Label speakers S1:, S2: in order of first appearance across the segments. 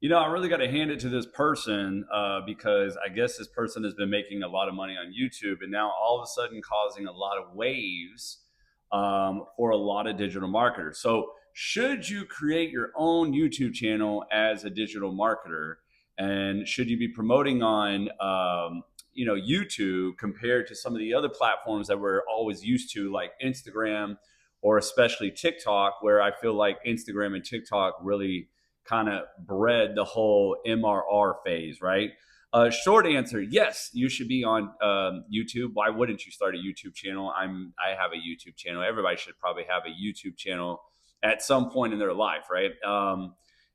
S1: I really got to hand it to this person because I guess this person has been making a lot of money on YouTube and now all of a sudden causing a lot of waves for a lot of digital marketers. So, should you create your own YouTube channel as a digital marketer? And should you be promoting on, YouTube compared to some of the other platforms that we're always used to, like Instagram or especially TikTok, where I feel like Instagram and TikTok really kind of bred the whole MRR phase, right? Short answer: yes, you should be on YouTube. Why wouldn't you start a YouTube channel? I have a YouTube channel. Everybody should probably have a YouTube channel at some point in their life, right?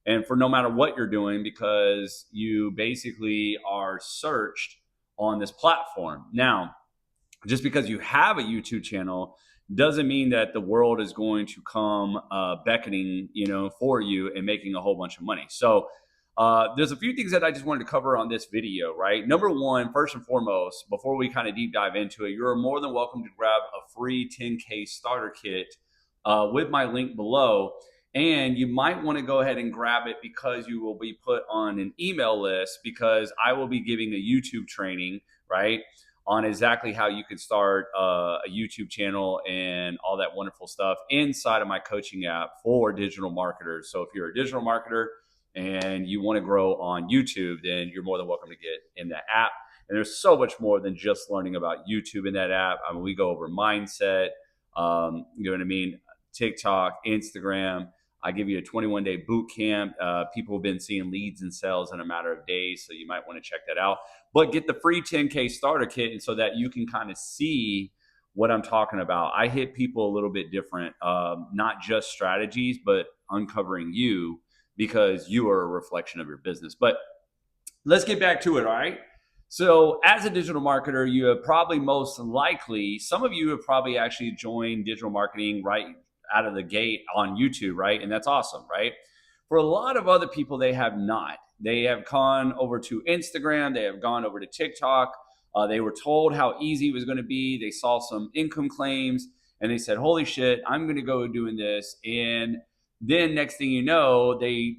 S1: And for no matter what you're doing, because you basically are searched on this platform. Now, just because you have a YouTube channel doesn't mean that the world is going to come beckoning, for you and making a whole bunch of money. So there's a few things that I just wanted to cover on this video, right? Number one, first and foremost, before we kind of deep dive into it, you're more than welcome to grab a free 10K starter kit with my link below. And you might want to go ahead and grab it because you will be put on an email list because I will be giving a YouTube training, right, on exactly how you can start a YouTube channel and all that wonderful stuff inside of my coaching app for digital marketers. So if you're a digital marketer and you want to grow on YouTube, then you're more than welcome to get in that app. And there's so much more than just learning about YouTube in that app. I mean, we go over mindset, you know what I mean? TikTok, Instagram. I give you a 21-day boot camp. People have been seeing leads and sales in a matter of days, so you might want to check that out. But get the free 10K starter kit, and so that you can kind of see what I'm talking about. I hit people a little bit different, not just strategies, but uncovering you because you are a reflection of your business. But let's get back to it, all right? So, as a digital marketer, you have probably most likely, some of you have probably actually joined digital marketing right out of the gate on YouTube, right? And that's awesome, right? For a lot of other people, they have not. They have gone over to Instagram, they have gone over to TikTok. They were told how easy it was going to be. They saw some income claims and they said, holy shit, I'm going to go doing this. And then next thing you know, they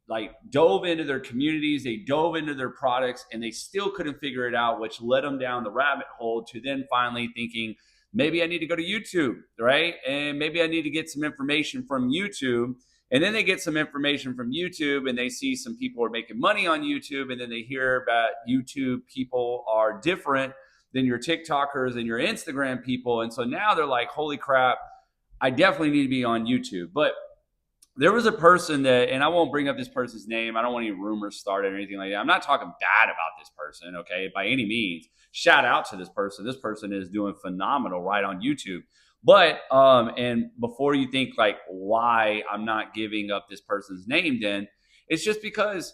S1: like dove into their communities, they dove into their products, and they still couldn't figure it out, which led them down the rabbit hole to then finally thinking, maybe I need to go to YouTube, right? And maybe I need to get some information from YouTube. And then they get some information from YouTube and they see some people are making money on YouTube. And then they hear about YouTube people are different than your TikTokers and your Instagram people. And so now they're like, holy crap, I definitely need to be on YouTube. But there was a person that, and I won't bring up this person's name. I don't want any rumors started or anything like that. I'm not talking bad about this person, okay, by any means. Shout out to this person. This person is doing phenomenal right on YouTube. But and before you think like why I'm not giving up this person's name, then it's just because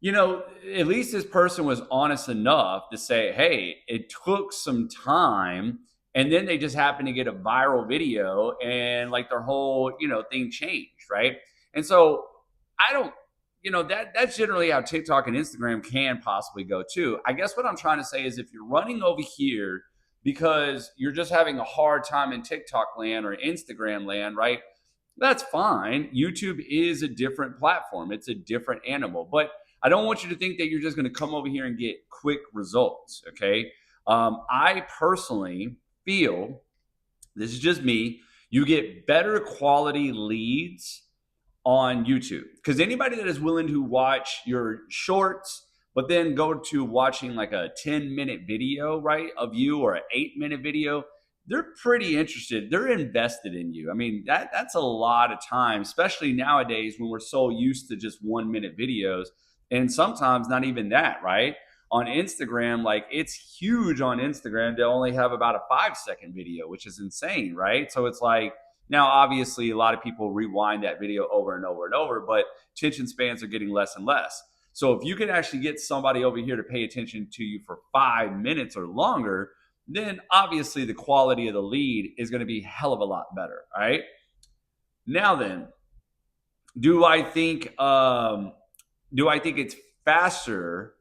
S1: at least this person was honest enough to say, hey, it took some time. And then they just happened to get a viral video and like their whole, thing changed, right? And so I don't, that's generally how TikTok and Instagram can possibly go too. I guess what I'm trying to say is if you're running over here because you're just having a hard time in TikTok land or Instagram land, right? That's fine. YouTube is a different platform. It's a different animal. But I don't want you to think that you're just going to come over here and get quick results. Okay. I personally feel, this is just me, you get better quality leads on YouTube because anybody that is willing to watch your shorts, but then go to watching like a 10-minute video, right, of you or an 8-minute video, they're pretty interested. They're invested in you. I mean, that's a lot of time, especially nowadays when we're so used to just 1-minute videos. And sometimes not even that, right? On Instagram, like it's huge on Instagram. They only have about a 5-second video, which is insane, right? So it's like, now obviously a lot of people rewind that video over and over and over, but attention spans are getting less and less. So if you can actually get somebody over here to pay attention to you for 5 minutes or longer, then obviously the quality of the lead is going to be a hell of a lot better. All right. Now then, do I think it's faster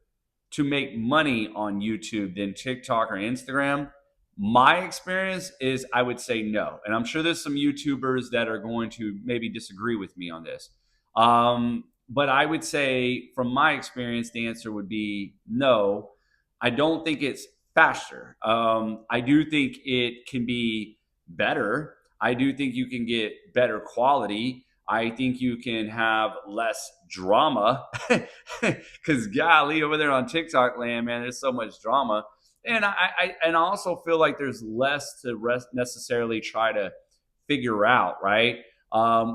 S1: to make money on YouTube than TikTok or Instagram? My experience is I would say no. And I'm sure there's some YouTubers that are going to maybe disagree with me on this. but I would say, from my experience, the answer would be no. I don't think it's faster. I do think it can be better. I do think you can get better quality. I think you can have less drama because golly, over there on TikTok land, man, there's so much drama. And I also feel like there's less to necessarily try to figure out, right?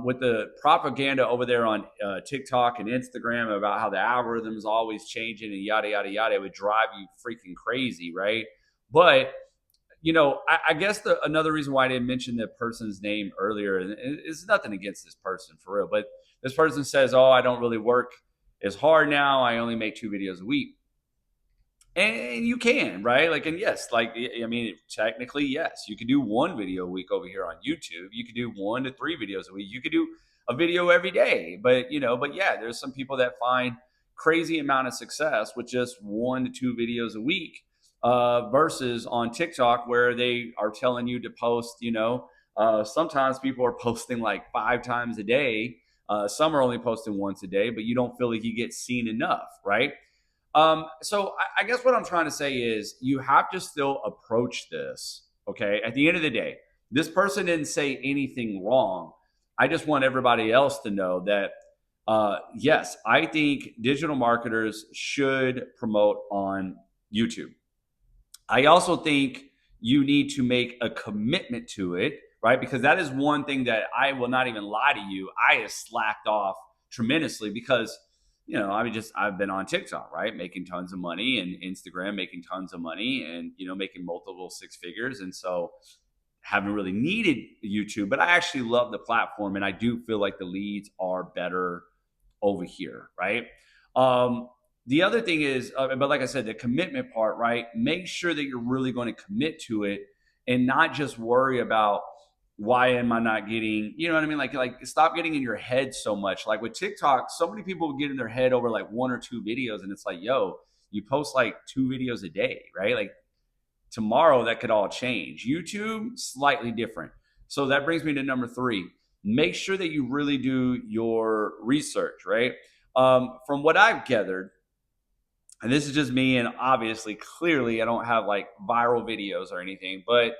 S1: With the propaganda over there on TikTok and Instagram about how the algorithm is always changing and yada yada yada, it would drive you freaking crazy, right? But I guess another reason why I didn't mention the person's name earlier is nothing against this person for real, but this person says, "Oh, I don't really work as hard now. I only make 2 videos a week." And you can, right? Like, and yes, like, I mean, technically, yes, you could do 1 video a week over here on YouTube. You could do 1 to 3 videos a week. You could do a video every day. But yeah, there's some people that find crazy amount of success with just 1 to 2 videos a week, versus on TikTok where they are telling you to post, sometimes people are posting like 5 times a day. Some are only posting once a day, but you don't feel like you get seen enough, right? So I guess what I'm trying to say is you have to still approach this. Okay. At the end of the day, this person didn't say anything wrong. I just want everybody else to know that, yes, I think digital marketers should promote on YouTube. I also think you need to make a commitment to it, right? Because that is one thing that I will not even lie to you. I have slacked off tremendously because I've been on TikTok, right? Making tons of money, and Instagram making tons of money, and making multiple 6 figures. And so haven't really needed YouTube, but I actually love the platform, and I do feel like the leads are better over here, right? The other thing is, but like I said, the commitment part, right? Make sure that you're really going to commit to it and not just worry about why am I not getting, you know what I mean? Like stop getting in your head so much. Like with TikTok, so many people get in their head over like 1 or 2 videos, and it's like, yo, you post like 2 videos a day, right? Like tomorrow that could all change. YouTube, slightly different. So that brings me to number 3. Make sure that you really do your research, right? From what I've gathered, and this is just me, and obviously, clearly, I don't have like viral videos or anything, but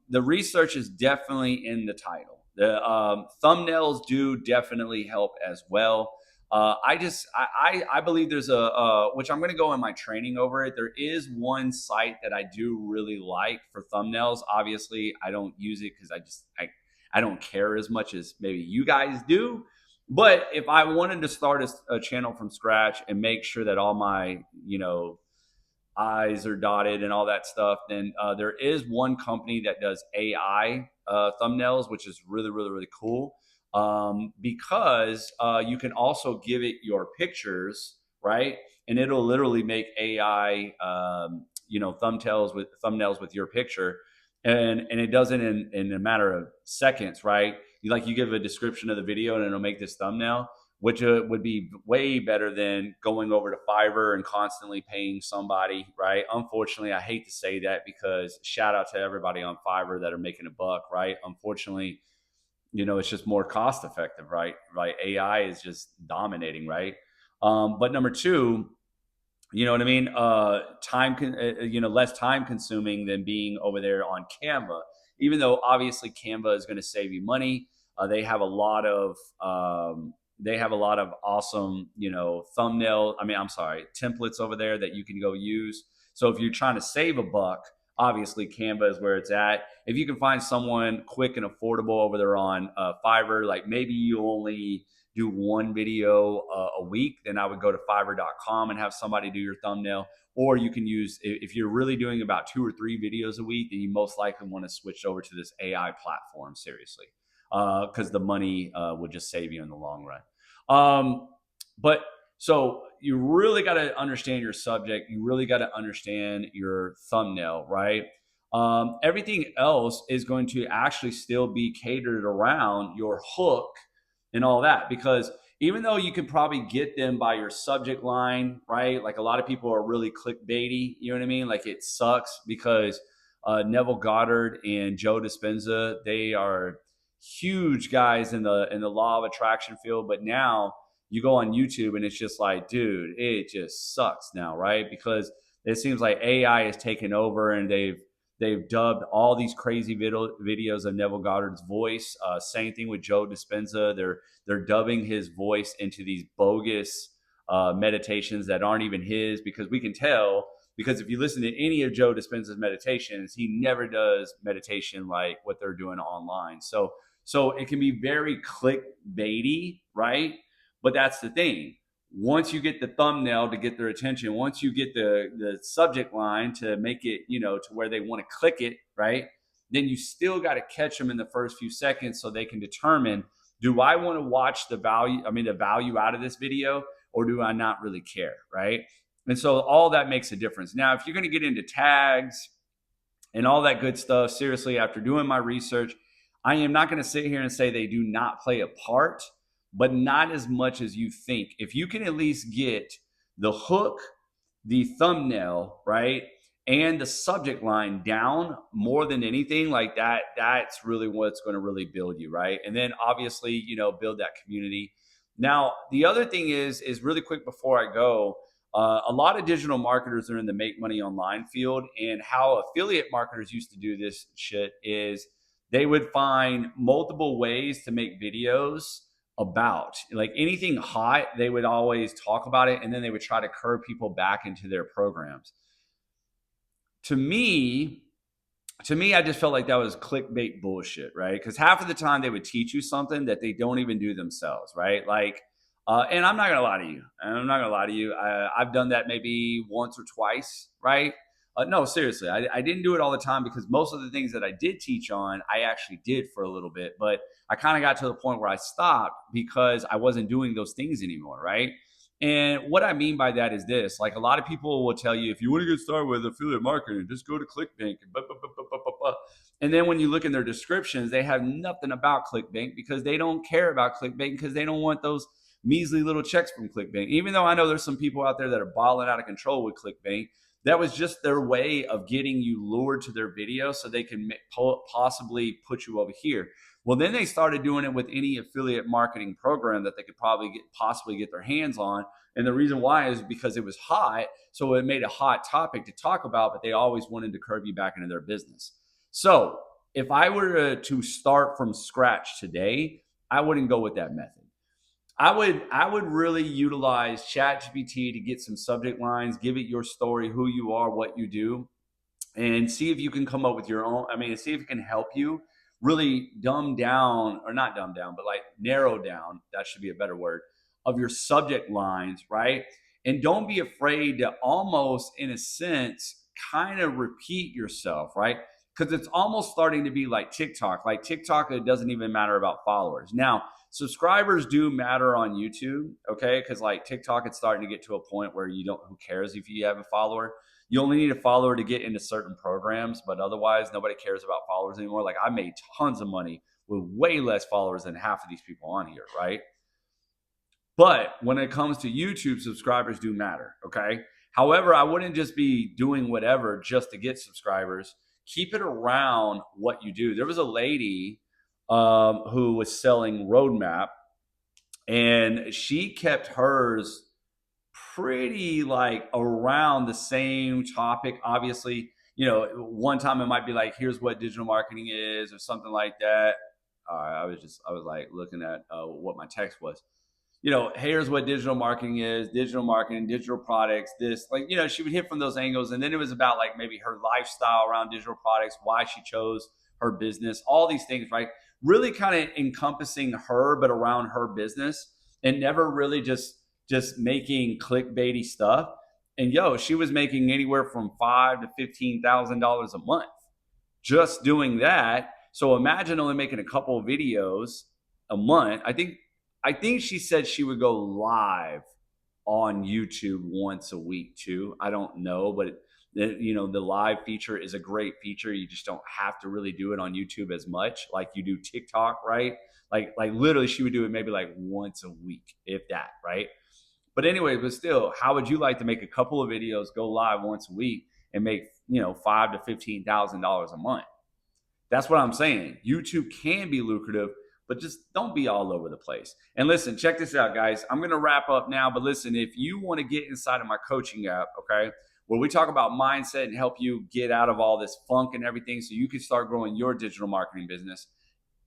S1: the research is definitely in the title. The thumbnails do definitely help as well. I believe there's which I'm going to go in my training over it. There is one site that I do really like for thumbnails. Obviously, I don't use it because I don't care as much as maybe you guys do. But if I wanted to start a channel from scratch and make sure that all my, I's are dotted and all that stuff, then there is one company that does AI thumbnails, which is really, really, really cool, because you can also give it your pictures, right? And it'll literally make AI, thumbnails with your picture, and it does it in a matter of seconds, right? You give a description of the video and it'll make this thumbnail, which would be way better than going over to Fiverr and constantly paying somebody, right? Unfortunately, I hate to say that because shout out to everybody on Fiverr that are making a buck, right? Unfortunately, it's just more cost effective, right? Right? AI is just dominating, right? But number 2, you know what I mean? Less time consuming than being over there on Canva. Even though obviously Canva is going to save you money, they have a lot of awesome, thumbnail. I mean, I'm sorry, templates over there that you can go use. So if you're trying to save a buck, obviously Canva is where it's at. If you can find someone quick and affordable over there on Fiverr, like maybe you only do 1 video a week, then I would go to fiverr.com and have somebody do your thumbnail. Or you can use, if you're really doing about 2 or 3 videos a week, then you most likely want to switch over to this AI platform, seriously, because the money will just save you in the long run. But so you really got to understand your subject. You really got to understand your thumbnail, right? Everything else is going to actually still be catered around your hook and all that, because even though you could probably get them by your subject line, right? Like a lot of people are really clickbaity, you know what I mean? Like it sucks because Neville Goddard and Joe Dispenza, they are huge guys in the law of attraction field, but now you go on YouTube and it's just like, dude, it just sucks now, right? Because it seems like AI has taken over, and they've dubbed all these crazy videos of Neville Goddard's voice. Same thing with Joe Dispenza. They're dubbing his voice into these bogus meditations that aren't even his, because we can tell, because if you listen to any of Joe Dispenza's meditations, he never does meditation like what they're doing online. So it can be very clickbaity, right? But that's the thing. Once you get the thumbnail to get their attention, once you get the subject line to make it, to where they want to click it, right? Then you still got to catch them in the first few seconds so they can determine, do I want to watch the value out of this video, or do I not really care, right? And so all that makes a difference. Now, if you're going to get into tags and all that good stuff, seriously, after doing my research, I am not going to sit here and say they do not play a part, but not as much as you think. If you can at least get the hook, the thumbnail, right, and the subject line down more than anything, like that's really what's going to really build you, right? And then obviously, build that community. Now, the other thing is really quick before I go, a lot of digital marketers are in the make money online field, and how affiliate marketers used to do this shit is they would find multiple ways to make videos about, like, anything hot. They would always talk about it, and then they would try to curve people back into their programs. To me, I just felt like that was clickbait bullshit, right? Because half of the time they would teach you something that they don't even do themselves, right? Like, and I'm not gonna lie to you. I've done that maybe once or twice, right? No, seriously, I didn't do it all the time, because most of the things that I did teach on, I actually did for a little bit, but I kind of got to the point where I stopped because I wasn't doing those things anymore, right? And what I mean by that is this: like, a lot of people will tell you, if you want to get started with affiliate marketing, just go to ClickBank and blah, blah, blah, blah, blah, blah, blah. And then when you look in their descriptions, they have nothing about ClickBank, because they don't care about ClickBank, because they don't want those measly little checks from ClickBank. Even though I know there's some people out there that are balling out of control with ClickBank, that was just their way of getting you lured to their video so they can possibly put you over here. Well, then they started doing it with any affiliate marketing program that they could possibly get their hands on. And the reason why is because it was hot. So it made a hot topic to talk about, but they always wanted to curve you back into their business. So if I were to start from scratch today, I wouldn't go with that method. I would really utilize ChatGPT to get some subject lines, give it your story, who you are, what you do, and see if you can come up with your own. See if it can help you really dumb down, or not dumb down, but like narrow down. That should be a better word, of your subject lines, right? And don't be afraid to almost, in a sense, kind of repeat yourself, right? Because it's almost starting to be like TikTok. Like TikTok, it doesn't even matter about followers. Now, subscribers do matter on YouTube, okay? Because like TikTok, it's starting to get to a point where who cares if you have a follower? You only need a follower to get into certain programs, but otherwise, nobody cares about followers anymore. Like, I made tons of money with way less followers than half of these people on here, right? But when it comes to YouTube, subscribers do matter, okay? However, I wouldn't just be doing whatever just to get subscribers. Keep it around what you do. There was a lady who was selling Roadmap, and she kept hers pretty like around the same topic. Obviously, one time it might be like, here's what digital marketing is, or something like that. I was like looking at what my text was. Here's what digital marketing is, digital marketing, digital products, this, like, she would hit from those angles. And then it was about like maybe her lifestyle around digital products, why she chose her business, all these things, right? Really kind of encompassing her, but around her business, and never really just making clickbaity stuff. And she was making anywhere from $5,000 to $15,000 a month just doing that. So imagine only making a couple of videos a month. I think she said she would go live on YouTube once a week too. I don't know, but the live feature is a great feature. You just don't have to really do it on YouTube as much like you do TikTok, right? Like literally she would do it maybe like once a week, if that, right? But anyway, but still, how would you like to make a couple of videos, go live once a week, and make $5,000 to $15,000 a month? That's what I'm saying. YouTube can be lucrative, but just don't be all over the place. And listen, check this out, guys. I'm going to wrap up now, but listen, if you want to get inside of my coaching app, okay, where we talk about mindset and help you get out of all this funk and everything so you can start growing your digital marketing business,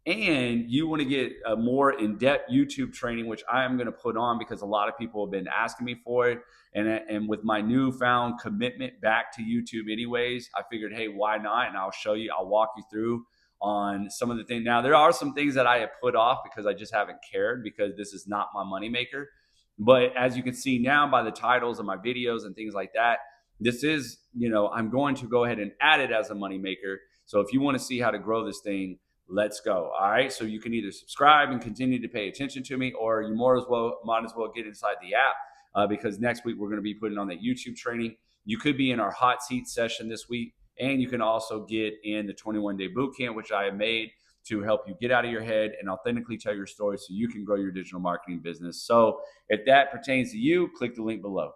S1: and you want to get a more in-depth YouTube training, which I am going to put on because a lot of people have been asking me for it. And with my newfound commitment back to YouTube anyways, I figured, hey, why not? And I'll show you, I'll walk you through on some of the things. Now, there are some things that I have put off because I just haven't cared because this is not my moneymaker. But as you can see now by the titles of my videos and things like that, this is, I'm going to go ahead and add it as a moneymaker. So if you want to see how to grow this thing, let's go. All right. So you can either subscribe and continue to pay attention to me, or you might as well get inside the app because next week we're going to be putting on that YouTube training. You could be in our hot seat session this week, and you can also get in the 21-day boot camp, which I have made to help you get out of your head and authentically tell your story so you can grow your digital marketing business. So if that pertains to you, click the link below.